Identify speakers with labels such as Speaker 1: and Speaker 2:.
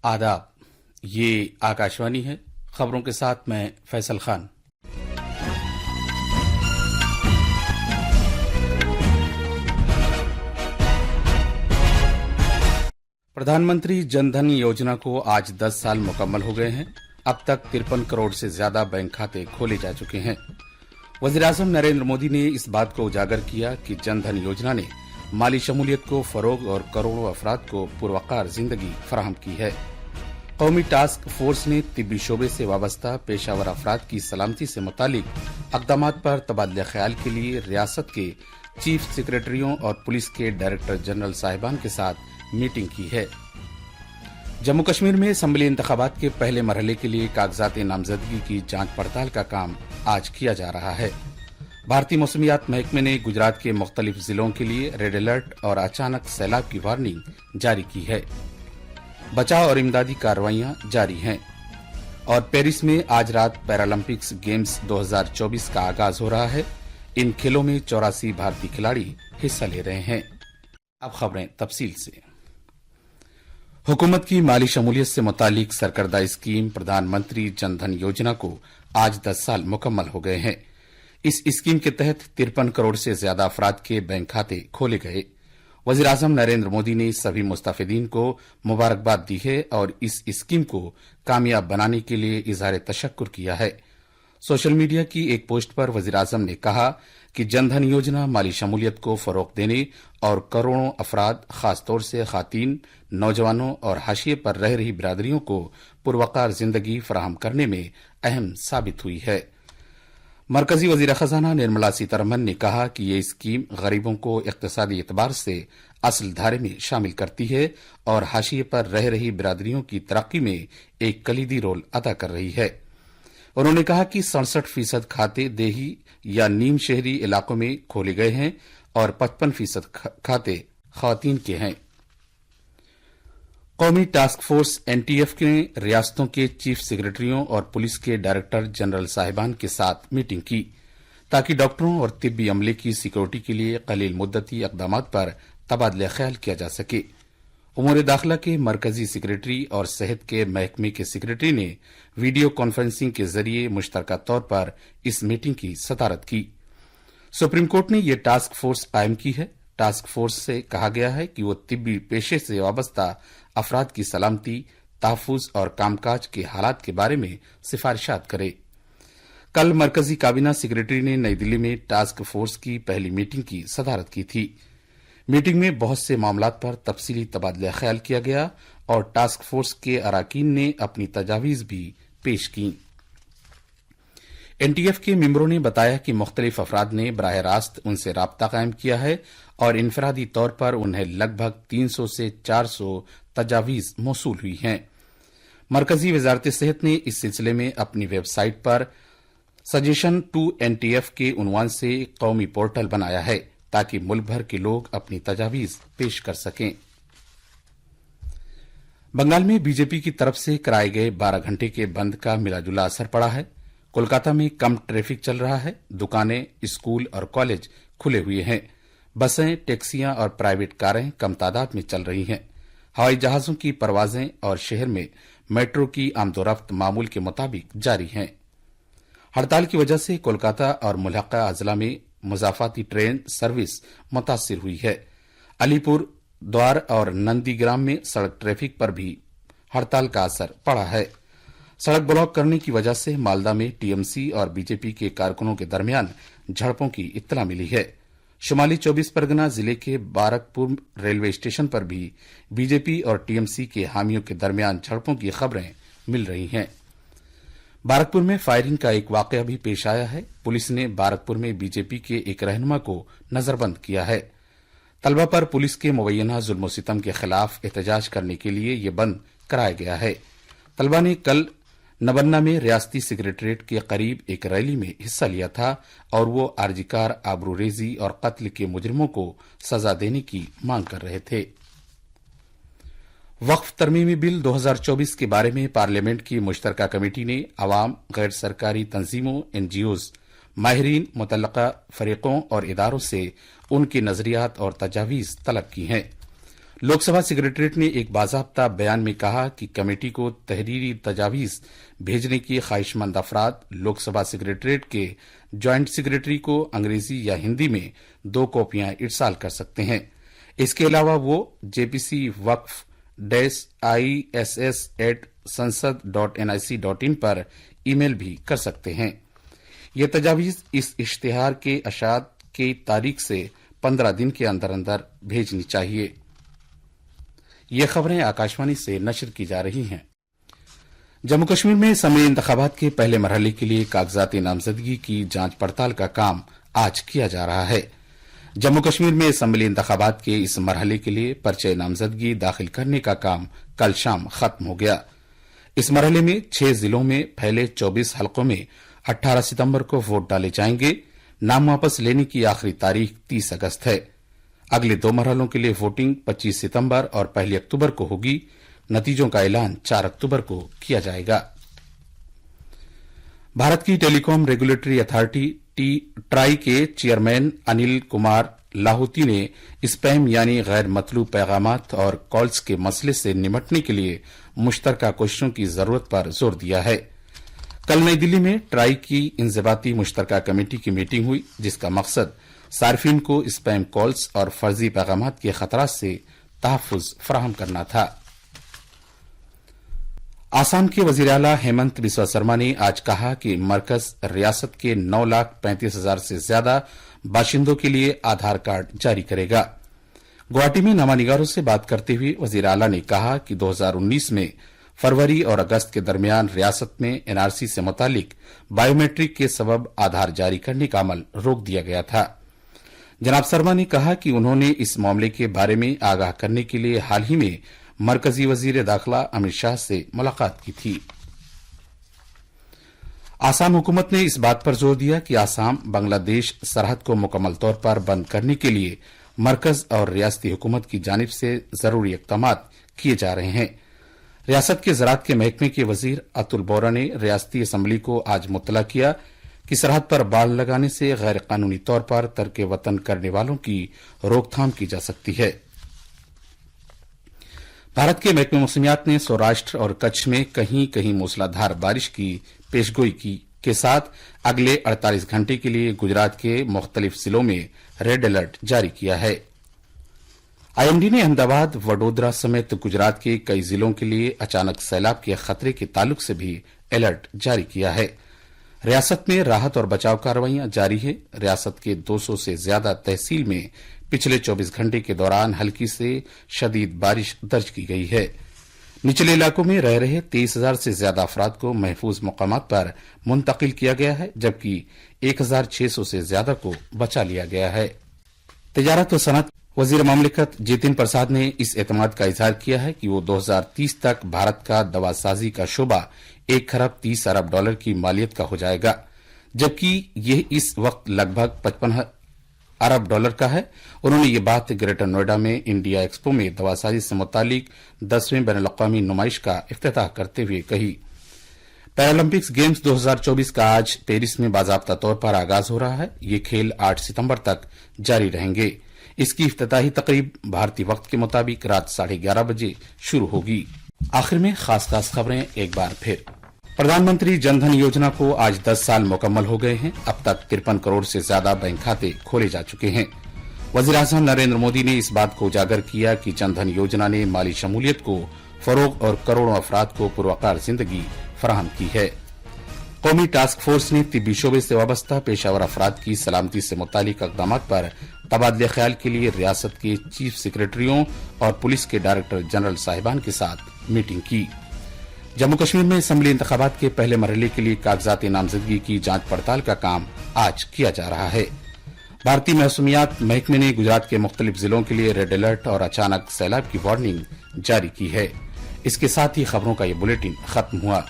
Speaker 1: आदाब। ये आकाशवाणी है। खबरों के साथ मैं फैसल खान। प्रधानमंत्री जनधन योजना को आज 10 साल मुकम्मल हो गए हैं। अब तक 53 करोड़ से ज्यादा बैंक खाते खोले जा चुके हैं। वज़ीर-ए-आज़म नरेंद्र मोदी ने इस बात को उजागर किया कि जनधन योजना ने माली शमूलियत को फरोग और करोड़ों अफराद को पुरवकार जिंदगी फराहम की है। कौमी टास्क फोर्स ने तिब्बी शोबे से वाबस्ता पेशावर अफराद की सलामती से मुतालिक अक़दामात पर तबादला ख्याल के लिए रियासत के चीफ सेक्रेटरियों और पुलिस के डायरेक्टर जनरल साहिबान के साथ मीटिंग की है। जम्मू कश्मीर में असम्बली इंतखाबात के पहले मरहले के लिए कागजात नामजदगी की जांच पड़ताल का काम आज किया जा रहा है। भारतीय मौसमियात महकमे ने गुजरात के मुख्तलिफ जिलों के लिए रेड अलर्ट और अचानक सैलाब की वार्निंग जारी की है। बचाव और इमदादी कार्रवाइयां जारी हैं और पेरिस में आज रात पैरालंपिक्स गेम्स 2024 का आगाज हो रहा है। इन खेलों में 84 भारतीय खिलाड़ी हिस्सा ले रहे हैं। अब खबरें तफसील से। हुकूमत की माली शमूलियत से मुतालिक सरकर्दा स्कीम प्रधानमंत्री जनधन योजना को आज 10 साल मुकम्मल हो गए हैं। इस स्कीम के तहत 53 करोड़ से ज्यादा अफराद के बैंक खाते खोले गए। वज़ीर-ए-आज़म नरेंद्र मोदी ने सभी मुस्तफिदीन को मुबारकबाद दी है और इस स्कीम को कामयाब बनाने के लिए इजहार तशक्कुर किया है। सोशल मीडिया की एक पोस्ट पर वज़ीर-ए-आज़म ने कहा कि जनधन योजना माली शमूलियत को फरोग देने और करोड़ों अफराद, खासतौर से खातीन, नौजवानों और हाशिए पर रह रही बिरादरियों को पुरवकार जिंदगी फराहम करने में अहम साबित हुई है। मरकजी वजीर खजाना निर्मला सीतारमन ने कहा कि ये स्कीम गरीबों को इक्तिसादी एतबार से असल धारे में शामिल करती है और हाशिए पर रह रही बिरादरियों की तरक्की में एक कलीदी रोल अदा कर रही है। उन्होंने कहा कि 67% खाते देही या नीम शहरी इलाकों में खोले गए हैं और 55% खाते खवातीन के हैं। कौमी टास्क फोर्स एनटीएफ ने रियासतों के चीफ सेक्रेटरियों और पुलिस के डायरेक्टर जनरल साहिबान के साथ मीटिंग की ताकि डॉक्टरों और तिब्बी अमले की सिक्योरिटी के लिए कलील मुद्दती अक़दामात पर तबादला ख्याल किया जा सके। उमूर दाखिला के मरकजी सेक्रेटरी और सेहत के महकमे के सेक्रेटरी ने वीडियो कॉन्फ्रेंसिंग के जरिए मुश्तरका तौर पर इस मीटिंग की सदारत की। सुप्रीम कोर्ट ने यह टास्क फोर्स कायम की है। टास्क फोर्स से कहा गया है कि वो तिब्बी पेशे से वाबस्ता अफराद की सलामती, तहफ़्फ़ुज़ और कामकाज के हालात के बारे में सिफारिशात करे। कल मरकजी काबीना सेक्रेटरी ने नई दिल्ली में टास्क फोर्स की पहली मीटिंग की सदारत की थी। मीटिंग में बहुत से मामलात पर तफसीली तबादला ख्याल किया गया और टास्क फोर्स के अराकीन ने अपनी तजावीज़ भी पेश की। एनटीएफ के मेंबरों ने बताया कि मुख्तलिफ अफराद ने बराह रास्त उनसे राब्ता कायम किया है और इनफरादी तौर पर उन्हें लगभग 300 से 400 तजावीज़ मौसूल हुई हैं। मरकजी वजारत सेहत ने इस सिलसिले में अपनी वेबसाइट पर सजेशन टू एनटीएफ के उन्वान से कौमी पोर्टल बनाया है ताकि मुल्क भर के लोग अपनी तजावीज़ पेश कर सकें। बंगाल में बीजेपी की तरफ से कराए गए 12 घंटे के बंद का मिलाजुला असर पड़ा है। कोलकाता में कम ट्रैफिक चल रहा है। दुकानें, स्कूल और कॉलेज खुले हुए हैं। बसें, टैक्सियां और प्राइवेट कारें कम तादाद में चल रही हैं। हवाई जहाजों की परवाजें और शहर में मेट्रो की आमदोरफ्त मामूल के मुताबिक जारी हैं। हड़ताल की वजह से कोलकाता और मुल्हका अजला में मुजाफाती ट्रेन सर्विस मुतासिर हुई है। अलीपुर द्वार और नंदीग्राम में सड़क ट्रैफिक पर भी हड़ताल का असर पड़ा है। सड़क ब्लॉक करने की वजह से मालदा में टीएमसी और बीजेपी के कारकुनों के दरमियान झड़पों की इत्तला मिली है। शुमाली 24 परगना जिले के बारकपुर रेलवे स्टेशन पर भी बीजेपी और टीएमसी के हामियों के दरमियान झड़पों की खबरें मिल रही हैं। बारकपुर में फायरिंग का एक वाकया भी पेश आया है। पुलिस ने बारकपुर में बीजेपी के एक रहनुमा को नजरबंद किया है। तलबा पर पुलिस के मुबैना जुल्म सितम के खिलाफ एहतजाज करने के लिए यह बंद कराया गया है। तलबा ने कल नबन्ना में रियासती सेक्रेटरीट के करीब एक रैली में हिस्सा लिया था और वो आरजीकार, आबरूरेजी और कत्ल के मुजरिमों को सजा देने की मांग कर रहे थे। वक्फ तरमीमी बिल 2024 के बारे में पार्लियामेंट की मुश्तरका कमेटी ने अवाम, गैर सरकारी तंजीमों, एनजीओज, माहिरीन, मुतल्लका फरीकों और इदारों से उनके नजरियात और तजावीज तलब की हैं। लोक सभा सेक्रेटरीट ने एक बाज़ाब्ता बयान में कहा कि कमेटी को तहरीरी तजावीज़ भेजने की ख्वाहिशमंद अफराद लोकसभा सेक्रेटरीट के ज्वाइंट सेक्रेटरी को अंग्रेजी या हिंदी में 2 कॉपियां इरसाल कर सकते हैं। इसके अलावा वो JPC waqf-iss@sansad.nic.in पर ईमेल भी कर सकते हैं। ये तजावीज़ इस इश्तिहार के अशात की तारीख से 15 दिन के अंदर अंदर भेजनी चाहिए। ये खबरें आकाशवाणी से नशर की जा रही हैं। जम्मू कश्मीर में असम्बली इंतखाबात के पहले मरहले के लिए कागजात नामजदगी की जांच पड़ताल का काम आज किया जा रहा है। जम्मू कश्मीर में असम्बली इंतखाबात के इस मरहले के लिए पर्चे नामजदगी दाखिल करने का काम कल शाम खत्म हो गया। इस मरहले में 6 जिलों में फैले 24 हलकों में 18 सितंबर को वोट डाले जाएंगे। नाम वापस लेने की आखिरी तारीख 30 अगस्त है। अगले 2 मरहलों के लिए वोटिंग 25 सितंबर और 1 अक्टूबर को होगी। नतीजों का ऐलान 4 अक्टूबर को किया जाएगा। भारत की टेलीकॉम रेगुलेटरी अथॉरिटी ट्राई के चेयरमैन अनिल कुमार लाहौती ने स्पैम यानी गैर मतलूब पैगामात और कॉल्स के मसले से निपटने के लिए मुश्तरका कोशिशों की जरूरत पर जोर दिया है। कल नई दिल्ली में ट्राई की इंजबाती मुश्तरका कमेटी की मीटिंग हुई, जिसका मकसद सार्फिन को स्पैम कॉल्स और फर्जी पैगामात के खतरात से तहफ्फुज फराहम करना था। आसाम के वजीर आला हेमंत बिस्वा शर्मा ने आज कहा कि मरकज रियासत के 9,35,000 से ज्यादा बाशिंदों के लिए आधार कार्ड जारी करेगा। गुवाहाटी में नवानिगारों से बात करते हुए वजीर आला ने कहा कि 2019 में फरवरी और अगस्त के दरमियान रियासत में NRC से मुतालिक बायोमेट्रिक के सबब आधार जारी करने का अमल रोक दिया गया था। जनाब शर्मा ने कहा कि उन्होंने इस मामले के बारे में आगाह करने के लिए हाल ही में मरकजी वजीर दाखिला अमित शाह से मुलाकात की थी। आसाम हुकूमत ने इस बात पर जोर दिया कि आसाम बांग्लादेश सरहद को मुकम्मल तौर पर बंद करने के लिए मरकज और रियासती हुकूमत की जानिब से जरूरी इक़दामात किए जा रहे हैं। रियासत के ज़राअत के महकमे के वजीर अतुल बोरा ने रियासती असम्बली को आज मुत्तला किया कि सरहद पर बाड़ लगाने से गैर कानूनी तौर पर तर्क वतन करने वालों की रोकथाम की जा सकती है। भारत के महकमे मौसमियात ने सौराष्ट्र और कच्छ में कहीं कहीं मूसलाधार बारिश की पेशगोई के साथ अगले 48 घंटे के लिए गुजरात के मुख्तलिफ जिलों में रेड अलर्ट जारी किया है। IMD ने अहमदाबाद, वडोदरा समेत गुजरात के कई जिलों के लिए अचानक सैलाब के खतरे के ताल्लुक से भी अलर्ट जारी किया है। रियासत में राहत और बचाव कार्रवाइयां जारी है। रियासत के 200 से ज्यादा तहसील में पिछले 24 घंटे के दौरान हल्की से शदीद बारिश दर्ज की गई है। निचले इलाकों में रह रहे 23,000 से ज्यादा अफराद को महफूज मकामात पर मुंतकिल किया गया है, जबकि 1,600 से ज्यादा को बचा लिया गया है। तिजारत और सनअत वजीर मामलिकत जितिन प्रसाद ने इस एतमाद का इजहार किया है कि वो 2030 तक भारत का दवासाजी का शोबा 1 खरब 30 अरब डॉलर की मालियत का हो जाएगा, जबकि यह इस वक्त लगभग 55 अरब डॉलर का है। उन्होंने ये बात ग्रेटर नोएडा में इंडिया एक्सपो में दवासाजी से मुतालिक 10वें बैनुल-अक़वामी नुमाइश का इफ्तिताह करते हुए कही। पैरालंपिक्स गेम्स 2024 का आज पेरिस में बाज़ाब्ता तौर पर आगाज हो रहा है। ये खेल 8 सितंबर तक जारी रहेंगे। इसकी इफ्तिताही तकरीब भारतीय वक्त के मुताबिक रात 11:30 बजे शुरू होगी। आखिर में खास खबरें एक बार फिर। प्रधानमंत्री जनधन योजना को आज 10 साल मुकम्मल हो गए हैं। अब तक 53 करोड़ से ज्यादा बैंक खाते खोले जा चुके हैं। वज़ीर-ए-आज़म नरेंद्र मोदी ने इस बात को उजागर किया कि जनधन योजना ने माली शमूलियत को फरोग और करोड़ों अफराद को पुरवकार जिंदगी फराहम की है। कौमी टास्क फोर्स ने तिब्बी शोबे से वाबस्ता पेशावर अफराद की सलामती से मुतालिक इक़दामात पर तबादले ख्याल के लिए रियासत के चीफ सेक्रेटरियों और पुलिस के डायरेक्टर जनरल साहिबान के साथ मीटिंग की। जम्मू कश्मीर में असम्बली इंतखाबात के पहले मरहले के लिए कागजात नामजदगी की जांच पड़ताल का काम आज किया जा रहा है। भारतीय मौसमियात महकमे ने गुजरात के मुख्तलिफ जिलों के लिए रेड अलर्ट और अचानक सैलाब की वार्निंग जारी की है। इसके साथ ही खबरों का ये बुलेटिन खत्म हुआ।